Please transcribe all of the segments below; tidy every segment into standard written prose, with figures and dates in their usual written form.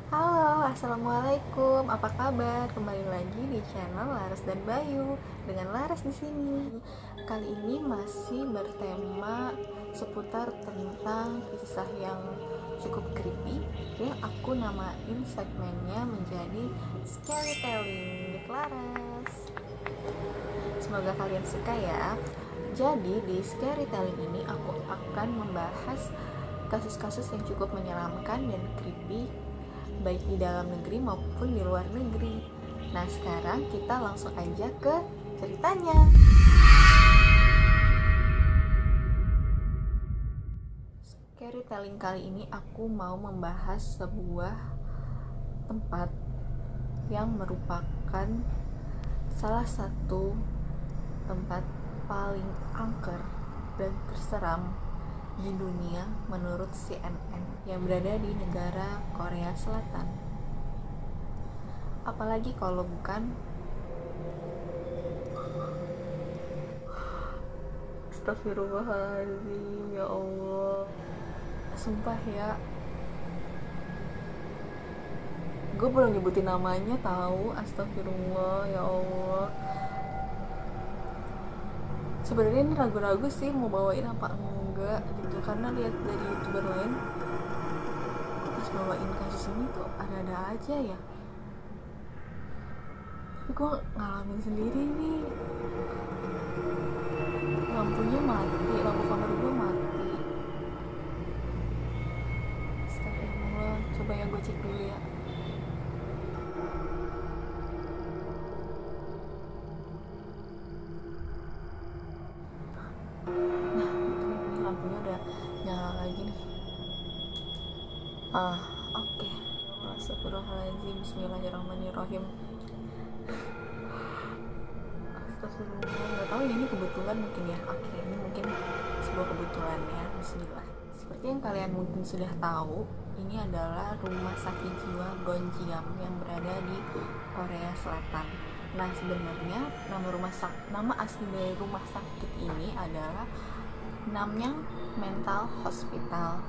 Halo, assalamualaikum. Apa kabar? Kembali lagi di channel Laras dan Bayu dengan Laras di sini. Kali ini masih bertema seputar tentang kisah yang cukup creepy yang aku namain segmennya menjadi Storytelling with Laras. Semoga kalian suka ya. Jadi di Storytelling ini aku akan membahas kasus-kasus yang cukup menyeramkan dan creepy baik di dalam negeri maupun di luar negeri. Nah, sekarang kita langsung aja ke ceritanya. Storytelling kali ini aku mau membahas sebuah tempat yang merupakan salah satu tempat paling angker dan terseram di dunia menurut CNN yang berada di negara Korea Selatan. Apalagi kalau bukan Astagfirullahaladzim, ya Allah. Sumpah ya, gue belum nyebutin namanya tahu. Astagfirullah, ya Allah. Sebenarnya ini ragu-ragu sih mau bawain apa enggak gitu, karena lihat dari youtuber lain kok bisa bawain kasus ini tuh ada-ada aja ya, tapi gue ngalamin sendiri nih. Lampunya mati, lampu kamar gue mati. Astagfirullah, coba ya gue cek dulu ya. Nah, ini lampunya udah nyala lagi nih. Oke. Astagfirullahaladzim, bismillahirrahmanirrahim. Astagfirullah, nggak tahu ya, ini kebetulan mungkin ya. Oke, ini mungkin sebuah kebetulan ya. Bismillah. Seperti yang kalian mungkin sudah tahu, ini adalah rumah sakit jiwa Gonjiam yang berada di Korea Selatan. Nah, sebenarnya nama asli dari rumah sakit ini adalah Namyang Mental Hospital,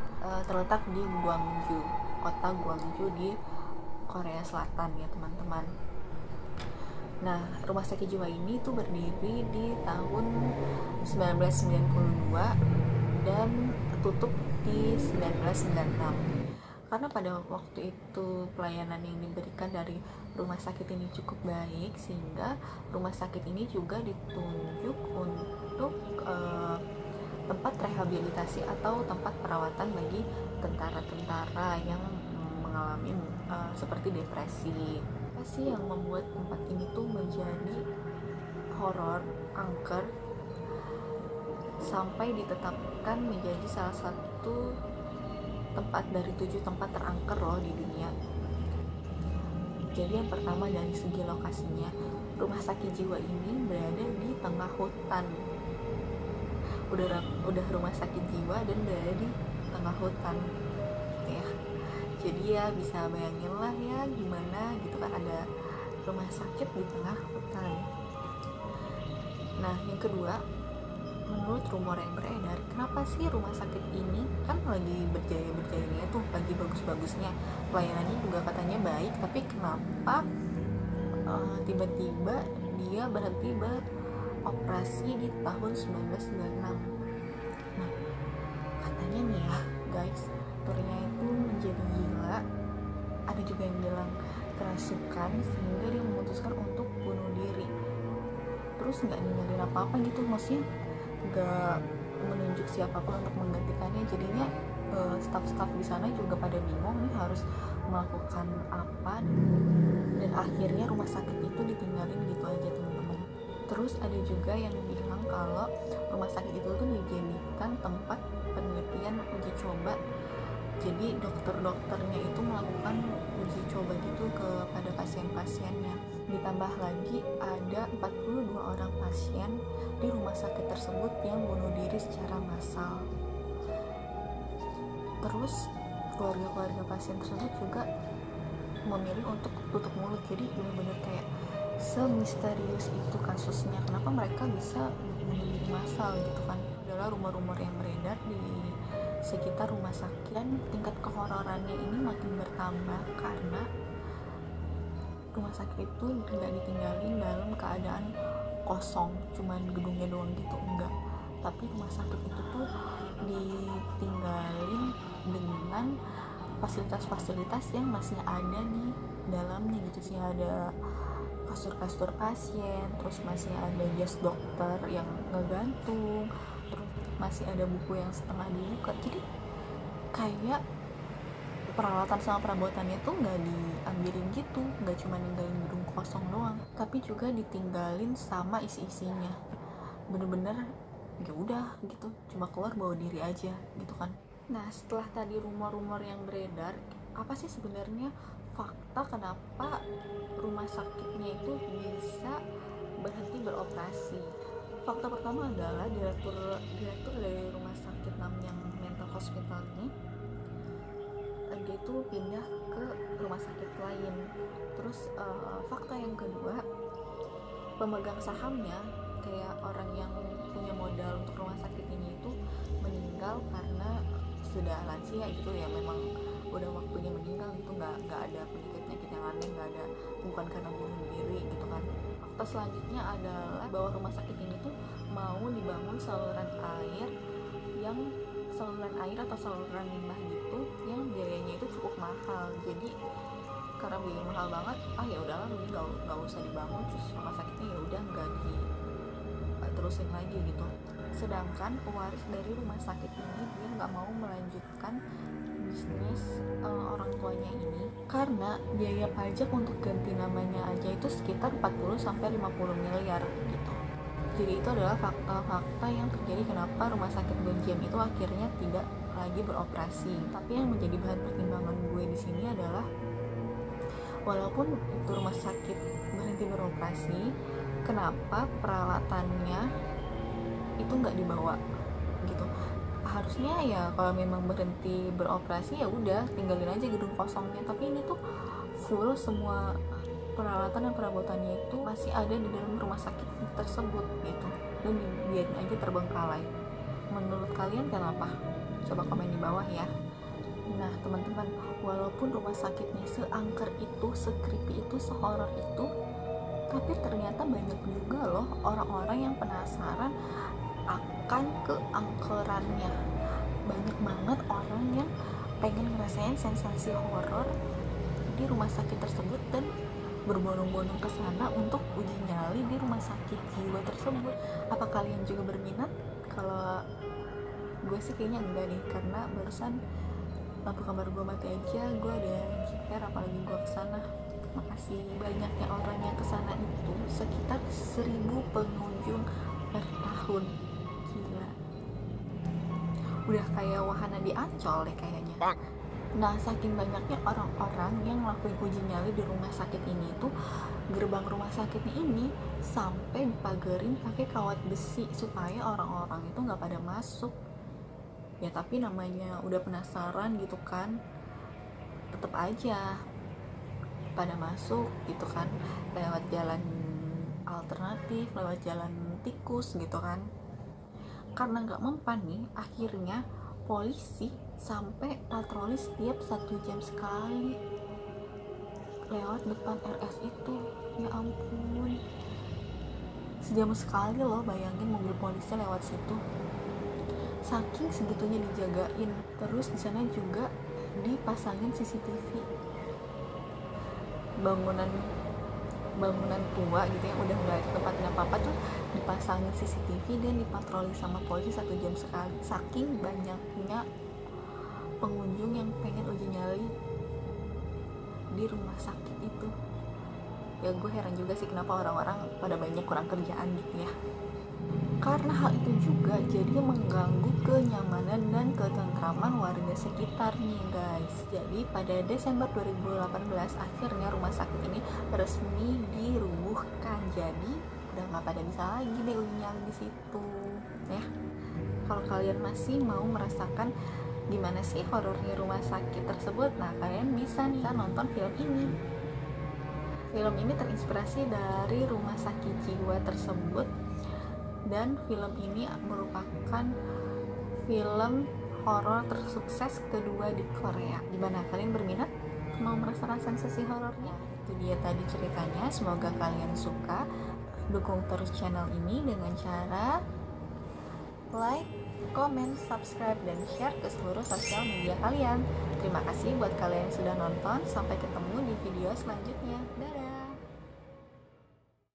terletak di Gwangju, kota Gwangju di Korea Selatan ya teman-teman. Nah, rumah sakit jiwa ini tuh berdiri di tahun 1992 dan tutup di 1996. Karena pada waktu itu pelayanan yang diberikan dari rumah sakit ini cukup baik, sehingga rumah sakit ini juga ditunjuk untuk tempat rehabilitasi atau tempat perawatan bagi tentara-tentara yang mengalami seperti depresi. Apa sih yang membuat tempat ini tuh menjadi horor, angker, sampai ditetapkan menjadi salah satu tempat dari 7 tempat terangker loh di dunia. Jadi yang pertama dari segi lokasinya, rumah sakit jiwa ini berada di tengah hutan. Udah rumah sakit jiwa dan berada di tengah hutan gitu ya. Jadi ya bisa bayangin lah ya gimana gitu kan, ada rumah sakit di tengah hutan. Nah, yang kedua, menurut rumor yang beredar, kenapa sih rumah sakit ini kan lagi berjaya-berjayanya tuh, lagi bagus-bagusnya, pelayanannya juga katanya baik, tapi kenapa tiba-tiba dia berhenti beroperasi di tahun 1996? Nah, katanya nih ya guys, dokternya itu menjadi gila, ada juga yang bilang kerasukan sehingga dia memutuskan untuk bunuh diri, terus nggak ninggalin apa-apa gitu, maksudnya nggak menunjuk siapapun untuk menggantikannya. Jadinya staf-staf di sana juga pada bingung nih harus melakukan apa, dan akhirnya rumah sakit itu ditinggalin gitu aja teman-teman. Terus ada juga yang bilang kalau rumah sakit itu tuh dijadikan tempat penelitian uji coba. Jadi dokter-dokternya itu melakukan uji coba gitu kepada pasien-pasiennya. Ditambah lagi ada 42 orang pasien di rumah sakit tersebut yang bunuh diri secara massal. Terus keluarga-keluarga pasien tersebut juga memilih untuk tutup mulut. Jadi benar-benar kayak semisterius itu kasusnya, kenapa mereka bisa bunuh diri massal gitu kan. Adalah rumor-rumor yang beredar di sekitar rumah sakit, dan tingkat kehororannya ini makin bertambah karena rumah sakit itu nggak ditinggalin dalam keadaan kosong, cuman gedungnya doang gitu, enggak, tapi rumah sakit itu tuh ditinggalin dengan fasilitas-fasilitas yang masih ada di dalamnya gitu sih. Ada kasur-kasur pasien, terus masih ada jas dokter yang ngegantung, terus masih ada buku yang setengah dibuka. Jadi kayak peralatan sama perabotannya tuh nggak diambilin gitu, nggak cuma ninggalin gedung kosong doang, tapi juga ditinggalin sama isi-isinya. Bener-bener ya udah gitu, cuma keluar bawa diri aja gitu kan. Nah, setelah tadi rumor-rumor yang beredar, apa sih sebenarnya fakta kenapa rumah sakitnya itu bisa berhenti beroperasi? Fakta pertama adalah direktur dari rumah sakit Nanyang Mental Hospital ini, dia itu pindah ke rumah sakit lain. Terus fakta yang kedua, pemegang sahamnya kayak orang yang punya modal untuk rumah sakit ini itu meninggal karena sudah lansia gitu ya, memang udah waktunya meninggal gitu, nggak ada penyakit yang aneh, nggak ada, bukan karena bunuh diri gitu kan. Fakta selanjutnya adalah bahwa rumah sakit ini tuh mau dibangun saluran air atau saluran limbah gitu yang biayanya itu cukup mahal. Jadi karena biaya mahal banget, ya udahlah ini nggak usah dibangun, terus rumah sakitnya ya udah nggak terusin lagi gitu. Sedangkan pewaris dari rumah sakit ini dia nggak mau melanjutkan bisnis orang tuanya ini karena biaya pajak untuk ganti namanya aja itu sekitar 40-50 miliar gitu. Jadi itu adalah fakta-fakta yang terjadi kenapa rumah sakit Bonjem itu akhirnya tidak lagi beroperasi. Tapi yang menjadi bahan pertimbangan gue di sini adalah walaupun itu rumah sakit berhenti beroperasi, kenapa peralatannya itu nggak dibawa gitu? Harusnya ya kalau memang berhenti beroperasi ya udah tinggalin aja gedung kosongnya, tapi ini tuh full, semua peralatan dan perabotannya itu masih ada di dalam rumah sakit tersebut gitu, dan dibiarin aja terbengkalai. Menurut kalian kenapa? Coba komen di bawah ya. Nah teman-teman, walaupun rumah sakitnya seangker itu, se-creepy itu, sehoror itu, tapi ternyata banyak juga loh orang-orang yang penasaran akan keangkerannya. Banyak banget orang yang pengen ngerasain sensasi horor di rumah sakit tersebut dan berbondong-bondong ke sana untuk uji nyali di rumah sakit jiwa tersebut. Apa kalian juga berminat? Kalau gue sih kayaknya enggak nih, karena barusan lampu kamar gue mati aja, gue udah jiper, apalagi gue kesana. Makasih banyaknya orang yang kesana itu sekitar 1000 pengunjung per tahun. Gila, udah kayak wahana di Ancol deh kayaknya. Nah saking banyaknya orang-orang yang ngelakuin uji nyali di rumah sakit ini tuh, gerbang rumah sakitnya ini sampai dipagerin pakai kawat besi supaya orang-orang itu nggak pada masuk. Ya tapi namanya udah penasaran gitu kan, tetep aja pada masuk gitu kan, lewat jalan alternatif, lewat jalan tikus gitu kan. Karena nggak mempan nih, akhirnya polisi sampai patroli setiap 1 jam sekali lewat depan RS itu. Ya ampun, sejam sekali loh, bayangin mobil polisi lewat situ. Saking segitunya dijagain. Terus di sana juga dipasangin CCTV. Bangunan tua gitu yang udah nggak tempatin apa-apa tuh dipasangin CCTV dan dipatroli sama polisi 1 jam sekali. Saking banyaknya pengunjung yang pengen uji nyali di rumah sakit itu. Ya gue heran juga sih kenapa orang-orang pada banyak kurang kerjaan gitu ya. Karena hal itu juga jadi mengganggu kenyamanan dan ketentraman warga sekitar nih guys. Jadi pada Desember 2018 akhirnya rumah sakit ini resmi dirubuhkan. Jadi udah nggak pada bisa lagi deh uji nyali di situ ya. Kalau kalian masih mau merasakan gimana sih horornya rumah sakit tersebut, nah kalian bisa nih nonton film ini. Film ini terinspirasi dari rumah sakit jiwa tersebut, dan film ini merupakan film horor tersukses kedua di Korea. Gimana, kalian berminat? Mau merasakan sensasi horornya? Itu dia tadi ceritanya. Semoga kalian suka. Dukung terus channel ini dengan cara like, comment, subscribe, dan share ke seluruh sosial media kalian. Terima kasih buat kalian yang sudah nonton. Sampai ketemu di video selanjutnya. Dadah!